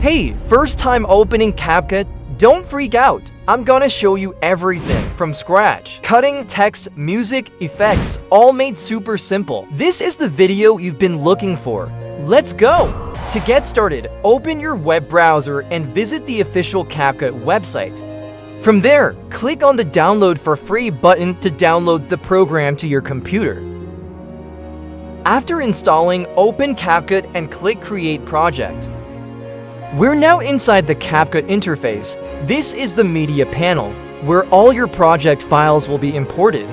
Hey, first time opening CapCut? Don't freak out. I'm gonna show you everything from scratch. Cutting, text, music, effects, all made super simple. This is the video you've been looking for. Let's go! To get started, open your web browser and visit the official CapCut website. From there, click on the Download for Free button to download the program to your computer. After installing, open CapCut and click Create Project. We're now inside the CapCut interface. This is the media panel, where all your project files will be imported.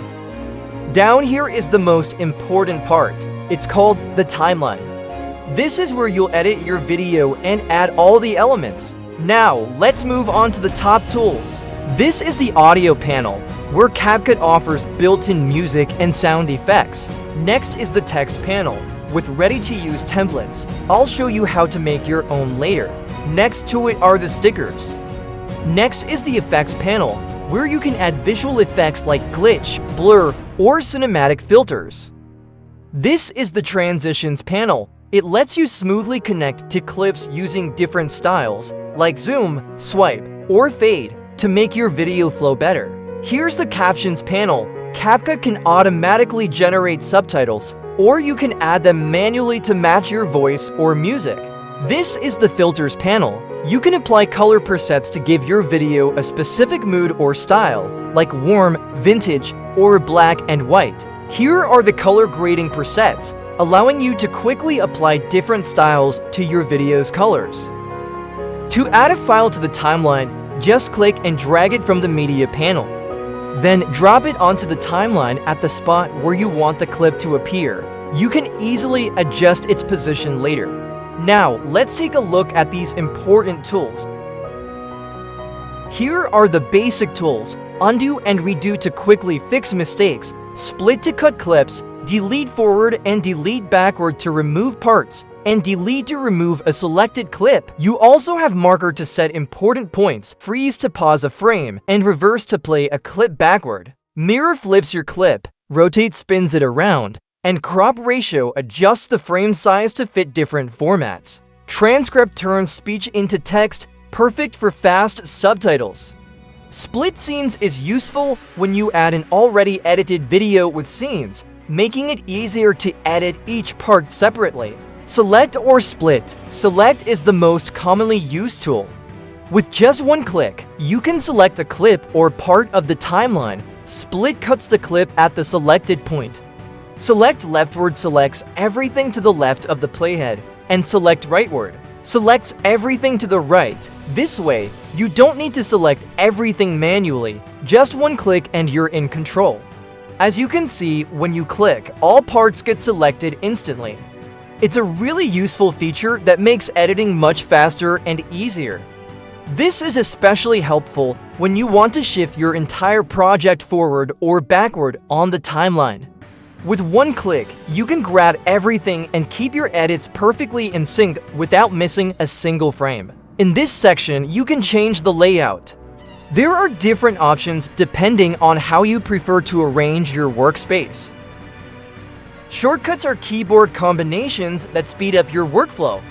Down here is the most important part. It's called the timeline. This is where you'll edit your video and add all the elements. Now, let's move on to the top tools. This is the audio panel, where CapCut offers built-in music and sound effects. Next is the text panel, with ready-to-use templates. I'll show you how to make your own later. Next to it are the stickers. Next is the effects panel, where you can add visual effects like glitch, blur, or cinematic filters. This is the transitions panel. It lets you smoothly connect to clips using different styles, like zoom, swipe, or fade, to make your video flow better. Here's the captions panel. CapCut can automatically generate subtitles, or you can add them manually to match your voice or music. This is the filters panel. You can apply color presets to give your video a specific mood or style, like warm, vintage, or black and white. Here are the color grading presets, allowing you to quickly apply different styles to your video's colors. To add a file to the timeline, just click and drag it from the media panel. Then drop it onto the timeline at the spot where you want the clip to appear. You can easily adjust its position later. Now, let's take a look at these important tools. Here are the basic tools: undo and redo to quickly fix mistakes, split to cut clips, delete forward and delete backward to remove parts, and delete to remove a selected clip. You also have marker to set important points, freeze to pause a frame, and reverse to play a clip backward. Mirror flips your clip, rotate spins it around, and crop ratio adjusts the frame size to fit different formats. Transcript turns speech into text, perfect for fast subtitles. Split scenes is useful when you add an already edited video with scenes, making it easier to edit each part separately. Select or split. Select is the most commonly used tool. With just one click, you can select a clip or part of the timeline. Split cuts the clip at the selected point. Select leftward selects everything to the left of the playhead, and select rightward selects everything to the right. This way, you don't need to select everything manually. Just one click and you're in control. As you can see, when you click, all parts get selected instantly. It's a really useful feature that makes editing much faster and easier. This is especially helpful when you want to shift your entire project forward or backward on the timeline. With one click, you can grab everything and keep your edits perfectly in sync without missing a single frame. In this section, you can change the layout. There are different options depending on how you prefer to arrange your workspace. Shortcuts are keyboard combinations that speed up your workflow.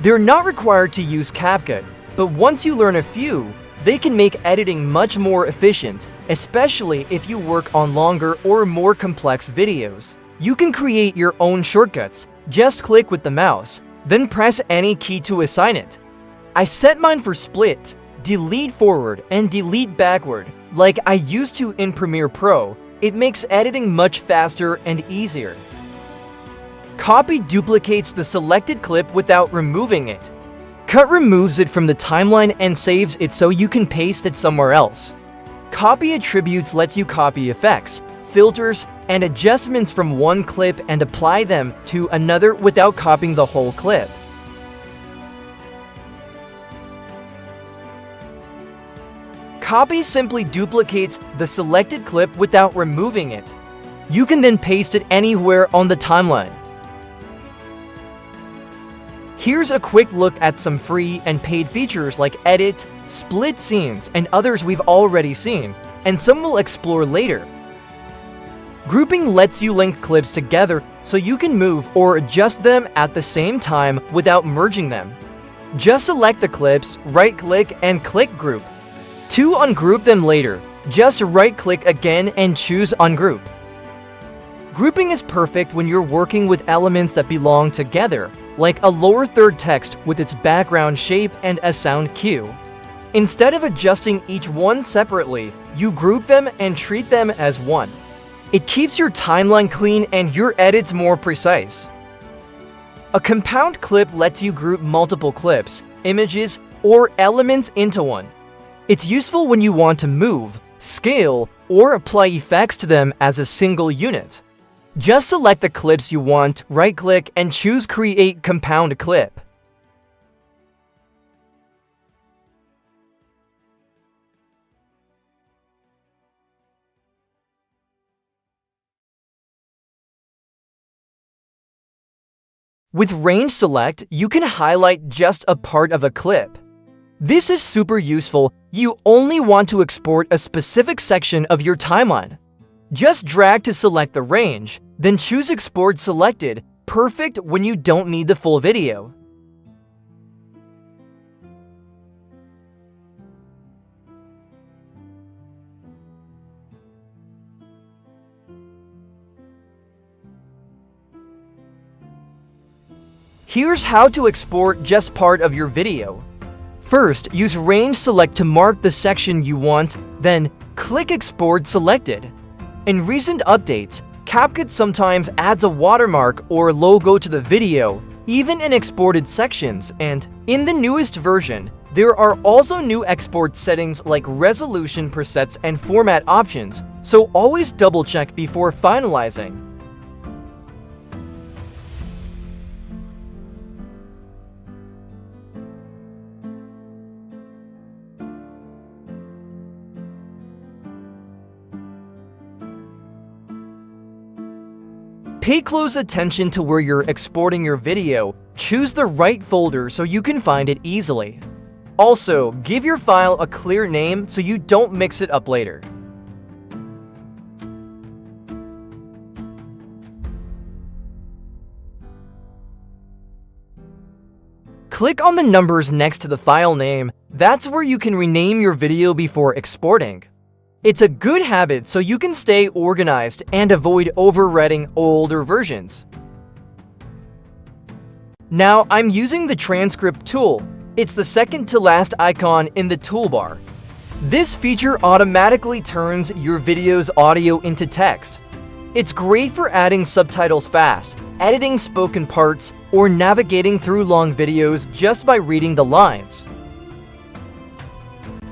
They're not required to use CapCut, but once you learn a few, they can make editing much more efficient, especially if you work on longer or more complex videos. You can create your own shortcuts. Just click with the mouse, then press any key to assign it. I set mine for split, delete forward, and delete backward. Like I used to in Premiere Pro, it makes editing much faster and easier. Copy duplicates the selected clip without removing it. Cut removes it from the timeline and saves it so you can paste it somewhere else. Copy attributes lets you copy effects, filters, and adjustments from one clip and apply them to another without copying the whole clip. Copy simply duplicates the selected clip without removing it. You can then paste it anywhere on the timeline. Here's a quick look at some free and paid features like edit, split scenes, and others we've already seen, and some we'll explore later. Grouping lets you link clips together so you can move or adjust them at the same time without merging them. Just select the clips, right-click, and click Group. To ungroup them later, just right-click again and choose Ungroup. Grouping is perfect when you're working with elements that belong together, like a lower third text with its background shape and a sound cue. Instead of adjusting each one separately, you group them and treat them as one. It keeps your timeline clean and your edits more precise. A compound clip lets you group multiple clips, images, or elements into one. It's useful when you want to move, scale, or apply effects to them as a single unit. Just select the clips you want, right-click, and choose Create Compound Clip. With Range Select, you can highlight just a part of a clip. This is super useful. You only want to export a specific section of your timeline. Just drag to select the range, then choose Export Selected, perfect when you don't need the full video. Here's how to export just part of your video. First, use Range Select to mark the section you want, then click Export Selected. In recent updates, CapCut sometimes adds a watermark or logo to the video, even in exported sections, and in the newest version, there are also new export settings like resolution presets and format options, so always double-check before finalizing. Pay close attention to where you're exporting your video. Choose the right folder so you can find it easily. Also, give your file a clear name so you don't mix it up later. Click on the numbers next to the file name. That's where you can rename your video before exporting. It's a good habit so you can stay organized and avoid overwriting older versions. Now I'm using the transcript tool. It's the second to last icon in the toolbar. This feature automatically turns your video's audio into text. It's great for adding subtitles fast, editing spoken parts, or navigating through long videos just by reading the lines.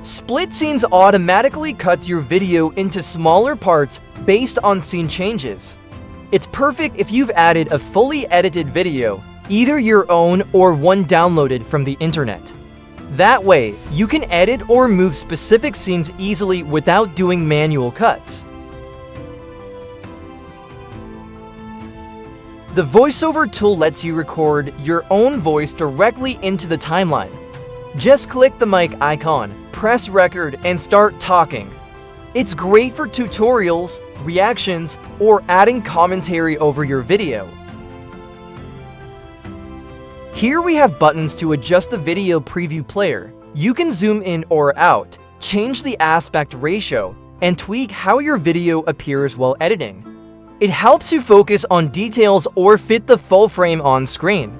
Split Scenes automatically cuts your video into smaller parts based on scene changes. It's perfect if you've added a fully edited video, either your own or one downloaded from the internet. That way, you can edit or move specific scenes easily without doing manual cuts. The Voiceover tool lets you record your own voice directly into the timeline. Just click the mic icon, press record, and start talking. It's great for tutorials, reactions, or adding commentary over your video. Here we have buttons to adjust the video preview player. You can zoom in or out, change the aspect ratio, and tweak how your video appears while editing. It helps you focus on details or fit the full frame on screen.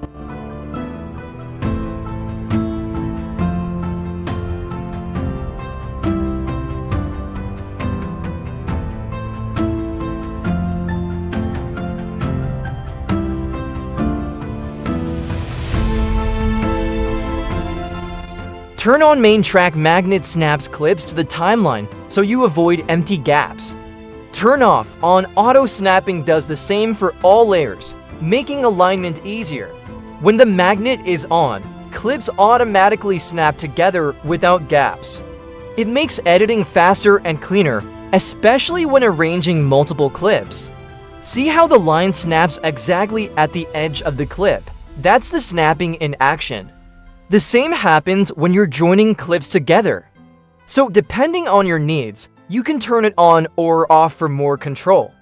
Turn on main track magnet snaps clips to the timeline so you avoid empty gaps. Turn off on auto snapping does the same for all layers, making alignment easier. When the magnet is on, clips automatically snap together without gaps. It makes editing faster and cleaner, especially when arranging multiple clips. See how the line snaps exactly at the edge of the clip? That's the snapping in action. The same happens when you're joining clips together. So depending on your needs, you can turn it on or off for more control.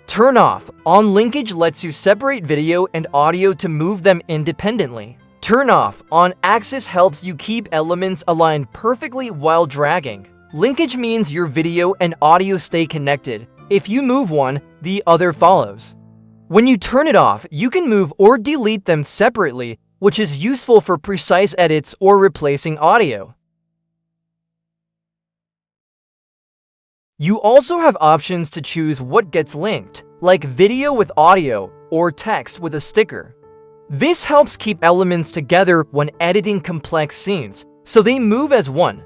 Turn off on linkage lets you separate video and audio to move them independently. Turn off on axis helps you keep elements aligned perfectly while dragging. Linkage means your video and audio stay connected. If you move one, the other follows. When you turn it off, you can move or delete them separately, which is useful for precise edits or replacing audio. You also have options to choose what gets linked, like video with audio or text with a sticker. This helps keep elements together when editing complex scenes, so they move as one.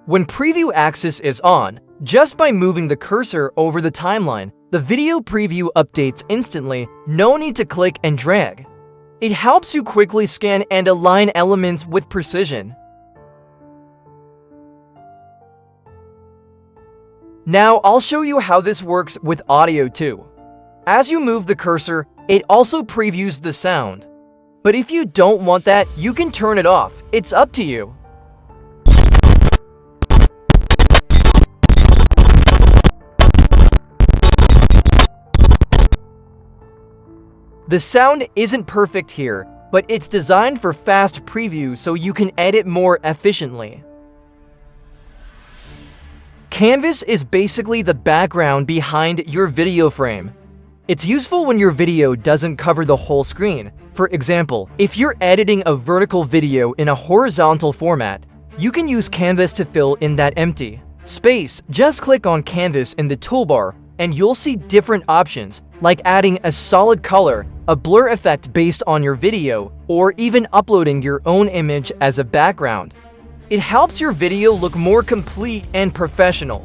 When preview axis is on, just by moving the cursor over the timeline, the video preview updates instantly, no need to click and drag. It helps you quickly scan and align elements with precision. Now I'll show you how this works with audio too. As you move the cursor, it also previews the sound. But if you don't want that, you can turn it off. It's up to you. The sound isn't perfect here, but it's designed for fast preview so you can edit more efficiently. Canvas is basically the background behind your video frame. It's useful when your video doesn't cover the whole screen. For example, if you're editing a vertical video in a horizontal format, you can use Canvas to fill in that empty space. Just click on Canvas in the toolbar and you'll see different options, like adding a solid color, a blur effect based on your video, or even uploading your own image as a background. It helps your video look more complete and professional.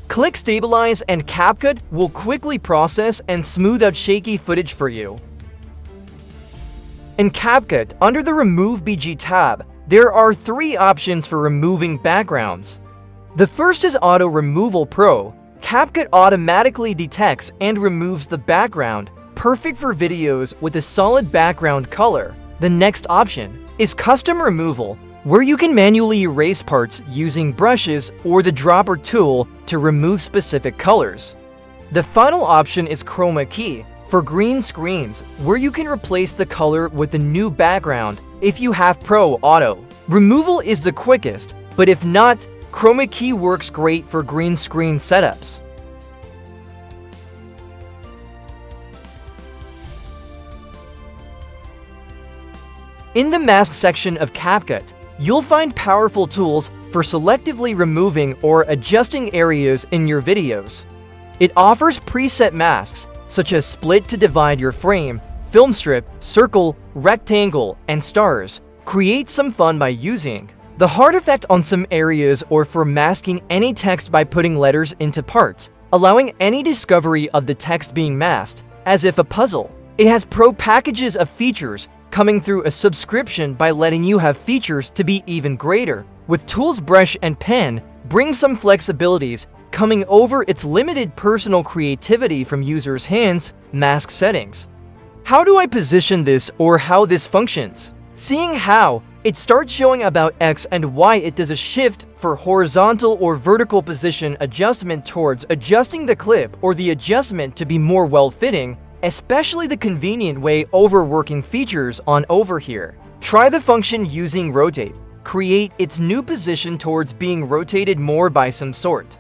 Click Stabilize and CapCut will quickly process and smooth out shaky footage for you. In CapCut, under the Remove BG tab, there are 3 options for removing backgrounds. The first is Auto Removal Pro. CapCut automatically detects and removes the background, perfect for videos with a solid background color. The next option is Custom Removal, where you can manually erase parts using brushes or the dropper tool to remove specific colors. The final option is Chroma Key, for green screens, where you can replace the color with a new background if you have Pro Auto. Removal is the quickest, but if not, Chroma Key works great for green screen setups. In the Mask section of CapCut, you'll find powerful tools for selectively removing or adjusting areas in your videos. It offers preset masks, such as split to divide your frame, film strip, circle, rectangle, and stars. Create some fun by using the hard effect on some areas or for masking any text by putting letters into parts, allowing any discovery of the text being masked, as if a puzzle. It has pro packages of features coming through a subscription by letting you have features to be even greater. With Tools Brush and Pen, bring some flexibilities coming over its limited personal creativity from users' hands. Mask settings. How do I position this or how this functions? Seeing how, it starts showing about X and Y. It does a shift for horizontal or vertical position adjustment towards adjusting the clip or the adjustment to be more well-fitting, especially the convenient way overworking features on over here. Try the function using Rotate. Create its new position towards being rotated more by some sort.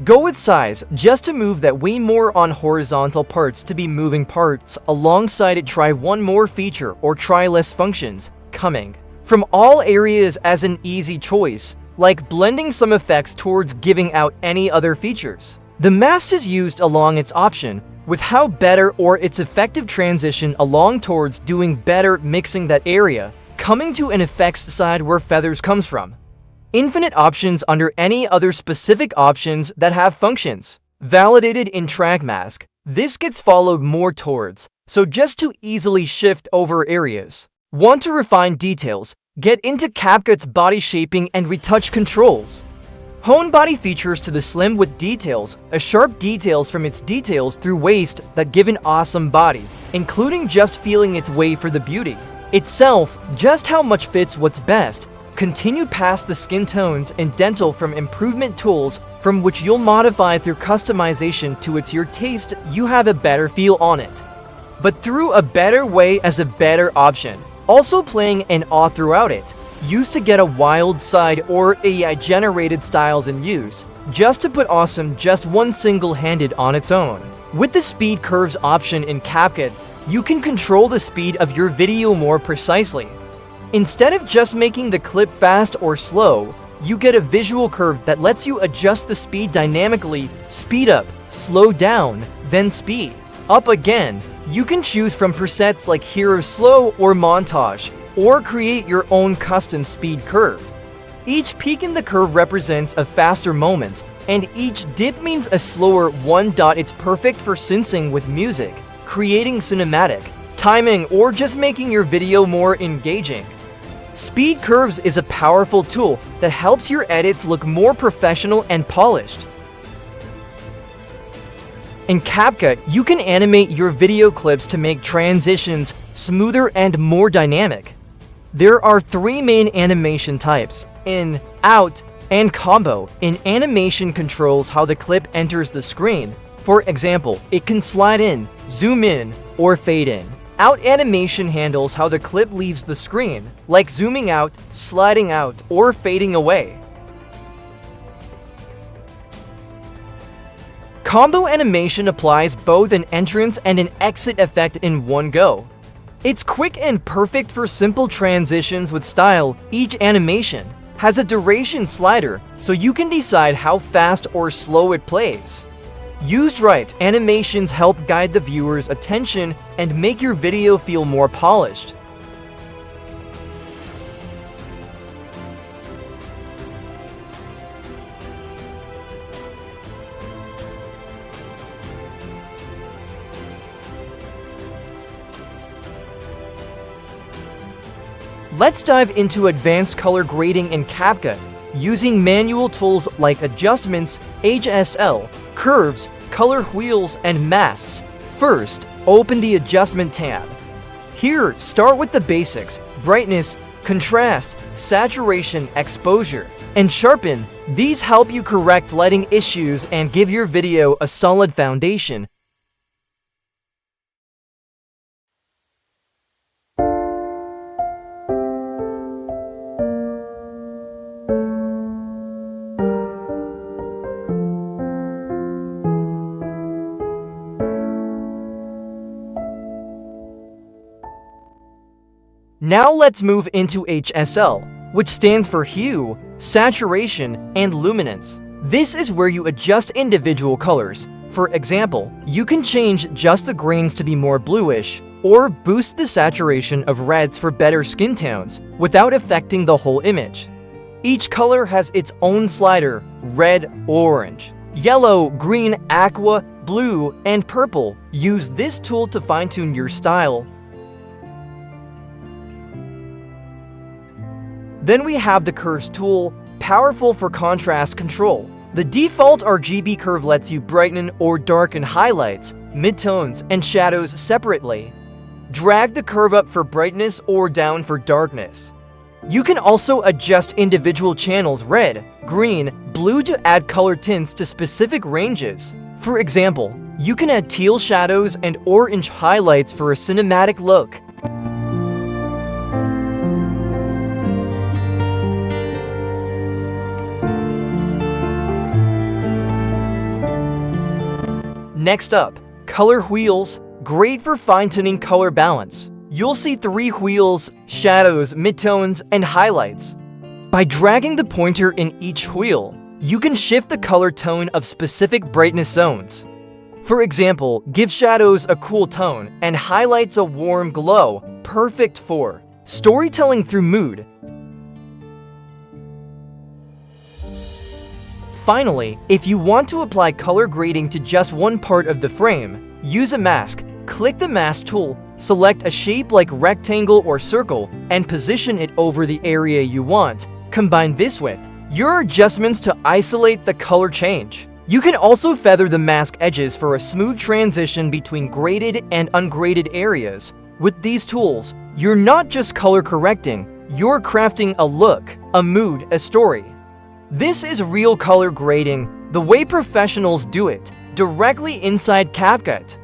Go with Size, just to move that way more on horizontal parts to be moving parts. Alongside it, try one more feature or try less functions, coming from all areas as an easy choice, like blending some effects towards giving out any other features. The mask is used along its option, with how better or its effective transition along towards doing better mixing that area, coming to an effects side where feathers comes from. Infinite options under any other specific options that have functions. Validated in Track Mask. This gets followed more towards, so just to easily shift over areas. Want to refine details? Get into CapCut's body shaping and retouch controls. Hone body features to the slim with details, a sharp details from its details through waist that give an awesome body, including just feeling its way for the beauty. Itself, just how much fits what's best. Continue past the skin tones and dental from improvement tools from which you'll modify through customization to your taste. You have a better feel on it, but through a better way as a better option. Also playing an awe throughout it. Used to get a wild side or AI generated styles in use, just to put awesome just one single-handed on its own. With the speed curves option in CapCut, you can control the speed of your video more precisely. Instead of just making the clip fast or slow, you get a visual curve that lets you adjust the speed dynamically, speed up, slow down, then speed up again. You can choose from presets like hero slow or montage, or create your own custom speed curve. Each peak in the curve represents a faster moment, and each dip means a slower one. It's perfect for syncing with music, creating cinematic, timing, or just making your video more engaging. Speed curves is a powerful tool that helps your edits look more professional and polished. In CapCut, you can animate your video clips to make transitions smoother and more dynamic. There are 3 main animation types: in, out, and combo. In, animation controls how the clip enters the screen. For example, it can slide in, zoom in, or fade in. Out animation handles how the clip leaves the screen, like zooming out, sliding out, or fading away. Combo animation applies both an entrance and an exit effect in one go. It's quick and perfect for simple transitions with style. Each animation has a duration slider, so you can decide how fast or slow it plays. Used right, animations help guide the viewer's attention and make your video feel more polished. Let's dive into advanced color grading in CapCut, using manual tools like adjustments, HSL, curves, color wheels, and masks. First, open the adjustment tab. Here, start with the basics: brightness, contrast, saturation, exposure, and sharpen. These help you correct lighting issues and give your video a solid foundation. Now let's move into HSL, which stands for hue, saturation, and luminance. This is where you adjust individual colors. For example, you can change just the grains to be more bluish, or boost the saturation of reds for better skin tones without affecting the whole image. Each color has its own slider: red, orange, yellow, green, aqua, blue, and purple. Use this tool to fine-tune your style. Then we have the Curves tool, powerful for contrast control. The default RGB curve lets you brighten or darken highlights, midtones, and shadows separately. Drag the curve up for brightness or down for darkness. You can also adjust individual channels red, green, blue to add color tints to specific ranges. For example, you can add teal shadows and orange highlights for a cinematic look. Next up, color wheels, great for fine-tuning color balance. You'll see 3 wheels: shadows, midtones, and highlights. By dragging the pointer in each wheel, you can shift the color tone of specific brightness zones. For example, give shadows a cool tone and highlights a warm glow, perfect for storytelling through mood. Finally, if you want to apply color grading to just one part of the frame, use a mask. Click the mask tool, select a shape like rectangle or circle, and position it over the area you want. Combine this with your adjustments to isolate the color change. You can also feather the mask edges for a smooth transition between graded and ungraded areas. With these tools, you're not just color correcting, you're crafting a look, a mood, a story. This is real color grading, the way professionals do it, directly inside CapCut.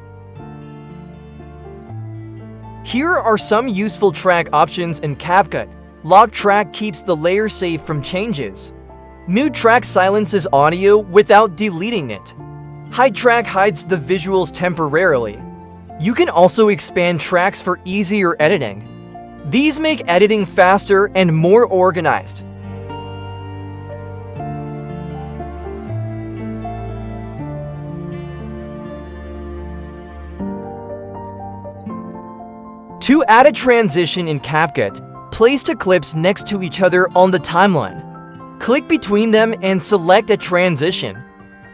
Here are some useful track options in CapCut. Lock track keeps the layer safe from changes. Mute track silences audio without deleting it. Hide track hides the visuals temporarily. You can also expand tracks for easier editing. These make editing faster and more organized. To add a transition in CapCut, place two clips next to each other on the timeline. Click between them and select a transition.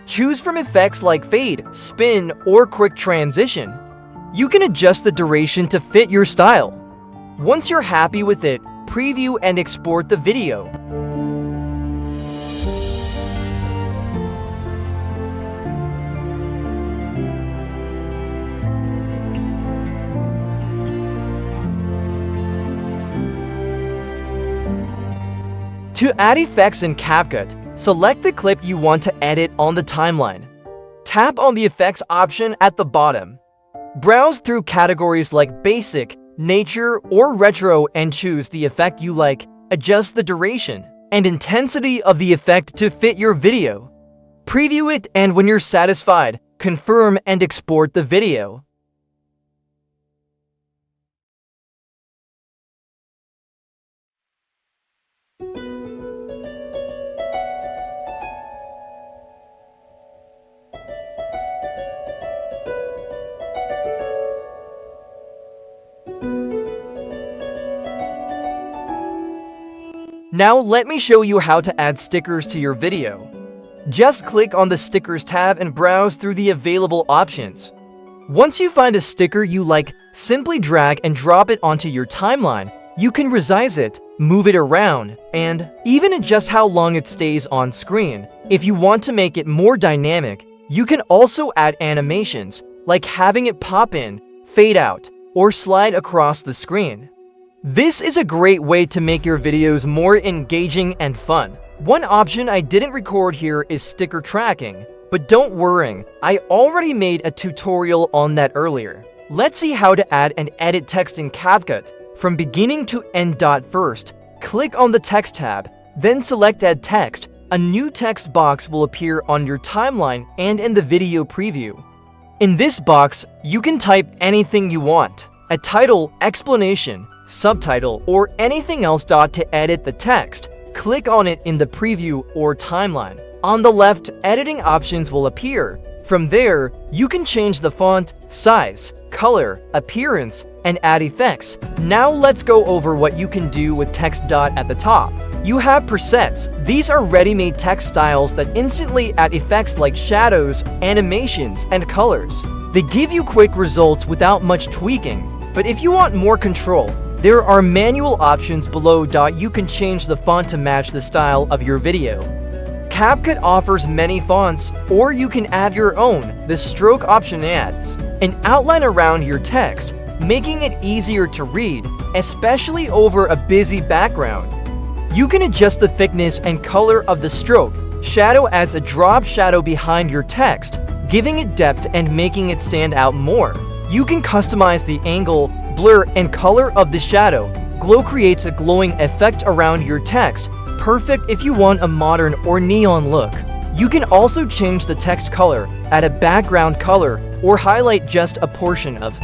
Choose from effects like fade, spin, or quick transition. You can adjust the duration to fit your style. Once you're happy with it, preview and export the video. To add effects in CapCut, select the clip you want to edit on the timeline. Tap on the effects option at the bottom. Browse through categories like basic, nature, or retro and choose the effect you like. Adjust the duration and intensity of the effect to fit your video. Preview it, and when you're satisfied, confirm and export the video. Now let me show you how to add stickers to your video. Just click on the Stickers tab and browse through the available options. Once you find a sticker you like, simply drag and drop it onto your timeline. You can resize it, move it around, and even adjust how long it stays on screen. If you want to make it more dynamic, you can also add animations, like having it pop in, fade out, or slide across the screen. This is a great way to make your videos more engaging and fun. One option I didn't record here is sticker tracking, but don't worry, I already made a tutorial on that earlier. Let's see how to add and edit text in CapCut. From beginning to end. First, click on the Text tab, then select Add Text. A new text box will appear on your timeline and in the video preview. In this box, you can type anything you want, a title, explanation, subtitle, or anything else. To edit the text, click on it in the preview or timeline. On the left, editing options will appear. From there, you can change the font, size, color, appearance, and add effects. Now let's go over what you can do with text. At the top, you have presets. These are ready-made text styles that instantly add effects like shadows, animations, and colors. They give you quick results without much tweaking. But if you want more control, there are manual options below. You can change the font to match the style of your video. CapCut offers many fonts, or you can add your own. The stroke option adds an outline around your text, making it easier to read, especially over a busy background. You can adjust the thickness and color of the stroke. Shadow adds a drop shadow behind your text, giving it depth and making it stand out more. You can customize the angle, blur, and color of the shadow. Glow creates a glowing effect around your text, perfect if you want a modern or neon look. You can also change the text color, add a background color, or highlight just a portion of.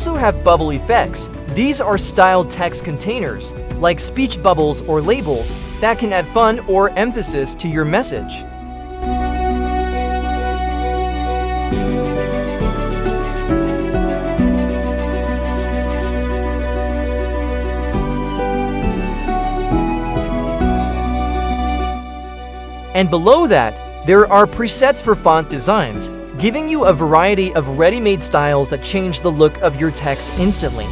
also have bubble effects. These are styled text containers, like speech bubbles or labels, that can add fun or emphasis to your message. And below that, there are presets for font designs, giving you a variety of ready-made styles that change the look of your text instantly.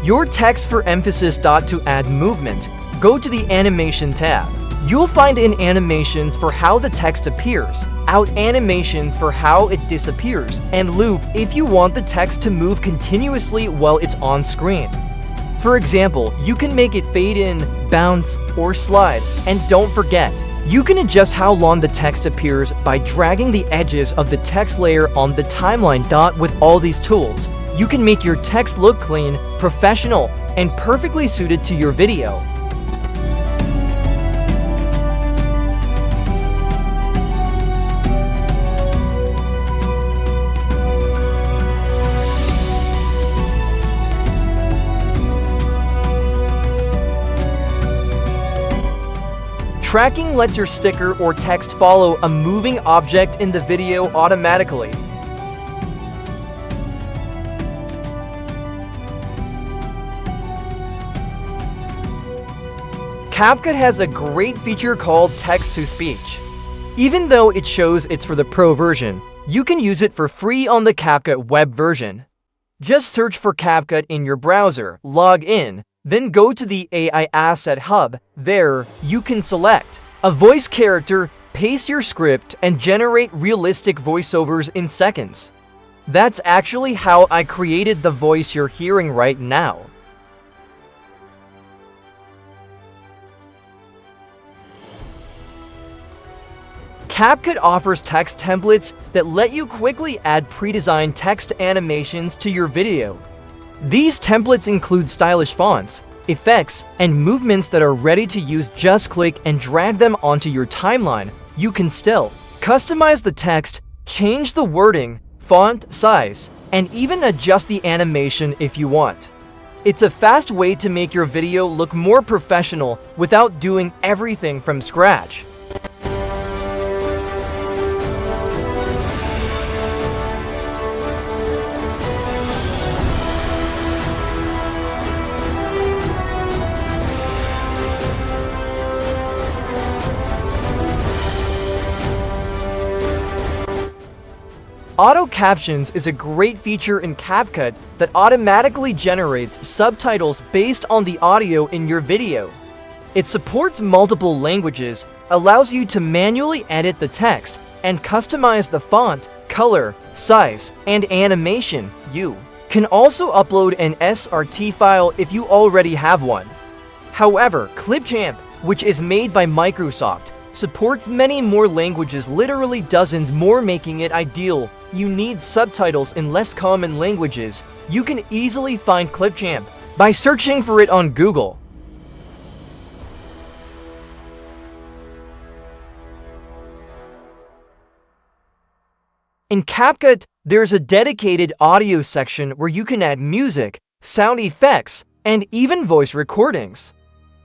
Your text for emphasis. To add movement, go to the Animation tab. You'll find in Animations for how the text appears, Out Animations for how it disappears, and Loop if you want the text to move continuously while it's on screen. For example, you can make it fade in, bounce, or slide. And don't forget, you can adjust how long the text appears by dragging the edges of the text layer on the timeline. With all these tools, you can make your text look clean, professional, and perfectly suited to your video. Tracking lets your sticker or text follow a moving object in the video automatically. CapCut has a great feature called text-to-speech. Even though it shows it's for the Pro version, you can use it for free on the CapCut web version. Just search for CapCut in your browser, log in, then go to the AI Asset Hub. There, you can select a voice character, paste your script, and generate realistic voiceovers in seconds. That's actually how I created the voice you're hearing right now. CapCut offers text templates that let you quickly add pre-designed text animations to your video. These templates include stylish fonts, effects, and movements that are ready to use. Just click and drag them onto your timeline. You can still customize the text, change the wording, font size, and even adjust the animation if you want. It's a fast way to make your video look more professional without doing everything from scratch. Auto Captions is a great feature in CapCut that automatically generates subtitles based on the audio in your video. It supports multiple languages, allows you to manually edit the text, and customize the font, color, size, and animation. You can also upload an SRT file if you already have one. However, Clipchamp, which is made by Microsoft, supports many more languages, literally dozens more, making it ideal. You need subtitles in less common languages. You can easily find Clipchamp by searching for it on Google. In CapCut, there's a dedicated audio section where you can add music, sound effects, and even voice recordings.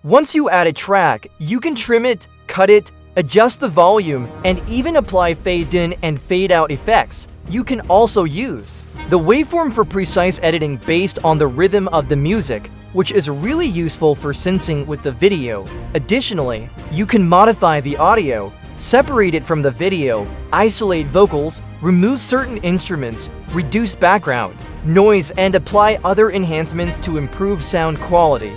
Once you add a track, you can trim it, cut it, adjust the volume, and even apply fade in and fade out effects. You can also use the waveform for precise editing based on the rhythm of the music, which is really useful for syncing with the video. Additionally, you can modify the audio, separate it from the video, isolate vocals, remove certain instruments, reduce background noise, and apply other enhancements to improve sound quality.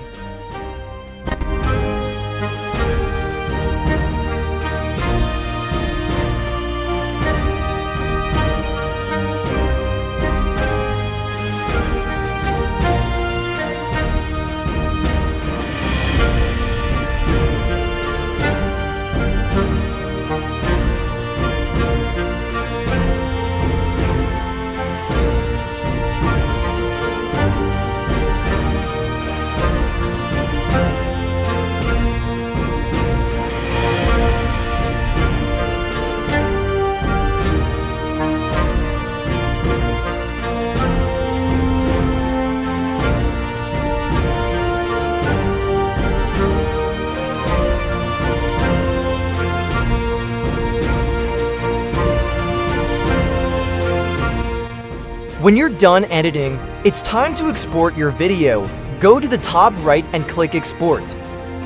When you're done editing, it's time to export your video. Go to the top right and click Export.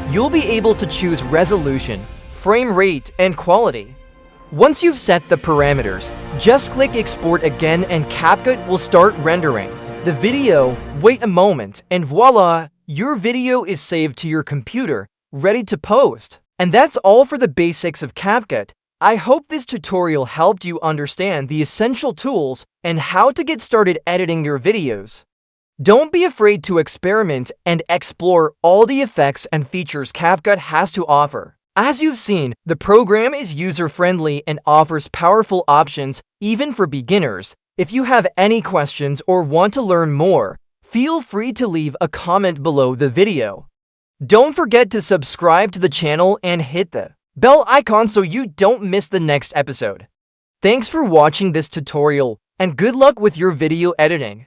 You'll be able to choose resolution, frame rate, and quality. Once you've set the parameters, just click Export again and CapCut will start rendering the video. Wait a moment, and voila! Your video is saved to your computer, ready to post. And that's all for the basics of CapCut. I hope this tutorial helped you understand the essential tools and how to get started editing your videos. Don't be afraid to experiment and explore all the effects and features CapCut has to offer. As you've seen, the program is user-friendly and offers powerful options even for beginners. If you have any questions or want to learn more, feel free to leave a comment below the video. Don't forget to subscribe to the channel and hit the bell icon so you don't miss the next episode. Thanks for watching this tutorial, and good luck with your video editing.